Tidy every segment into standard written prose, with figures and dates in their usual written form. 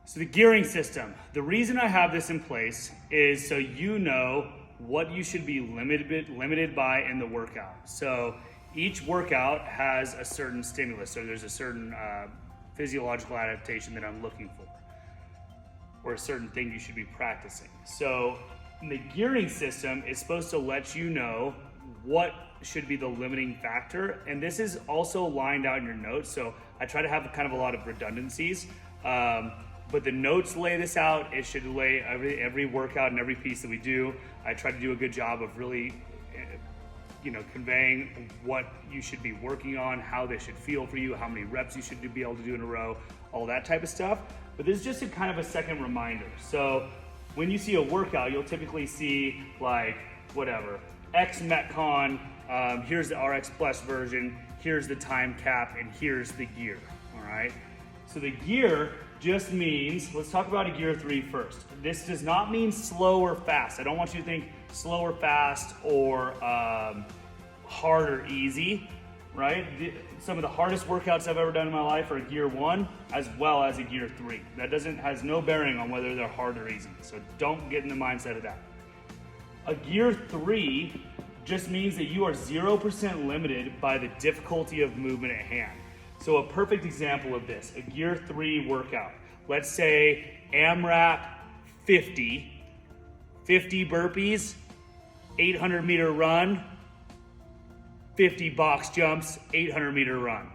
So the gearing system, the reason I have this in place is so you know what you should be limited by in the workout. So each workout has a certain stimulus. So there's a certain physiological adaptation that I'm looking for, or a certain thing you should be practicing. So the gearing system is supposed to let you know what should be the limiting factor. And this is also lined out in your notes. So I try to have kind of a lot of redundancies. But the notes lay this out. It should lay every workout and every piece that we do. I try to do a good job of really, conveying what you should be working on, how they should feel for you, how many reps you should be able to do in a row, all that type of stuff. But this is just a kind of a second reminder. So when you see a workout, you'll typically see like whatever, X Metcon, here's the RX Plus version, here's the time cap, and here's the gear, all right? So the gear just means, let's talk about a gear 3 first. This does not mean slow or fast. I don't want you to think slow or fast or hard or easy, right? Some of the hardest workouts I've ever done in my life are a gear 1 as well as a gear 3. That has no bearing on whether they're hard or easy. So don't get in the mindset of that. A gear 3 just means that you are 0% limited by the difficulty of movement at hand. So a perfect example of this, a gear 3 workout. Let's say AMRAP 50 burpees, 800 meter run, 50 box jumps, 800 meter run.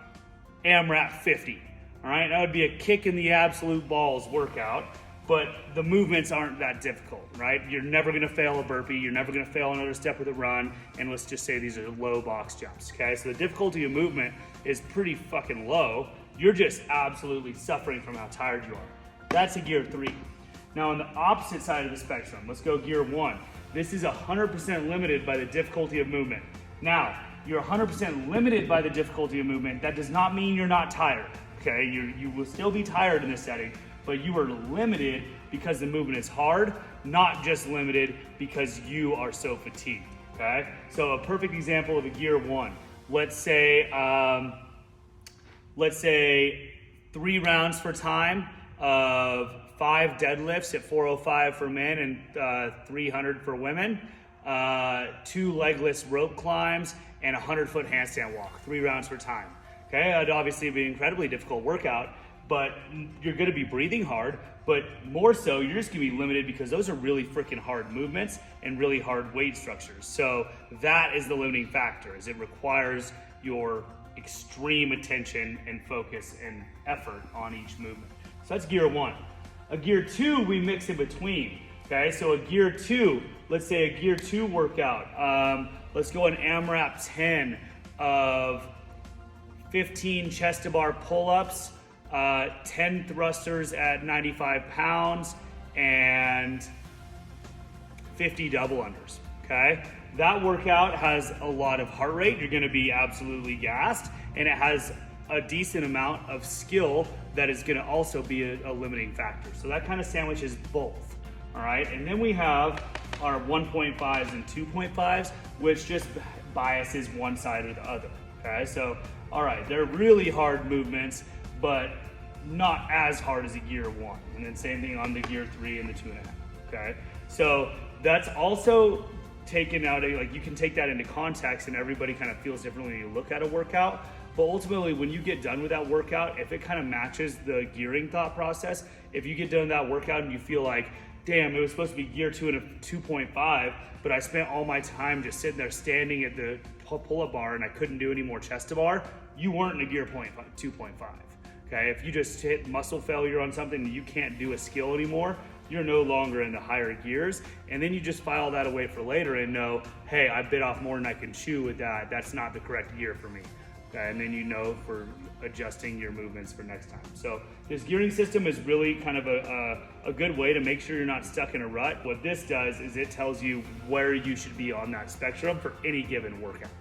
AMRAP 50, all right? That would be a kick in the absolute balls workout, but the movements aren't that difficult, right? You're never gonna fail a burpee, you're never gonna fail another step with a run, and let's just say these are low box jumps, okay? So the difficulty of movement is pretty fucking low. You're just absolutely suffering from how tired you are. That's a gear 3. Now on the opposite side of the spectrum, let's go gear 1. This is 100% limited by the difficulty of movement. Now, you're 100% limited by the difficulty of movement. That does not mean you're not tired, okay? You will still be tired in this setting, but you are limited because the movement is hard, not just limited because you are so fatigued, okay? So a perfect example of a gear 1. Let's say 3 rounds for time of 5 deadlifts at 405 for men and 300 for women, 2 legless rope climbs, and a 100-foot handstand walk, 3 rounds for time. Okay, that'd obviously be an incredibly difficult workout, but you're gonna be breathing hard, but more so, you're just gonna be limited because those are really freaking hard movements and really hard weight structures. So that is the limiting factor, is it requires your extreme attention and focus and effort on each movement. So that's gear 1. A gear 2, we mix in between, okay? So a gear 2, let's say a gear 2 workout. Let's go an AMRAP 10 of 15 chest to bar pull-ups, 10 thrusters at 95 pounds, and 50 double unders, okay? That workout has a lot of heart rate. You're gonna be absolutely gassed, and it has a decent amount of skill that is gonna also be a limiting factor. So that kind of sandwiches both, all right? And then we have our 1.5s and 2.5s, which just biases one side or the other, okay? So, all right, they're really hard movements, but not as hard as a gear 1. And then same thing on the gear 3 and the 2.5, okay? So that's also taken out, like you can take that into context and everybody kind of feels differently when you look at a workout. But ultimately, when you get done with that workout, if it kind of matches the gearing thought process, if you get done with that workout and you feel like, damn, it was supposed to be gear 2 and a 2.5, but I spent all my time just sitting there standing at the pull-up bar and I couldn't do any more chest to bar, you weren't in a gear 2.5, okay? If you just hit muscle failure on something and you can't do a skill anymore, you're no longer in the higher gears, and then you just file that away for later and know, hey, I bit off more than I can chew with that. That's not the correct gear for me. Okay? And then you know for adjusting your movements for next time. So this gearing system is really kind of a good way to make sure you're not stuck in a rut. What this does is it tells you where you should be on that spectrum for any given workout.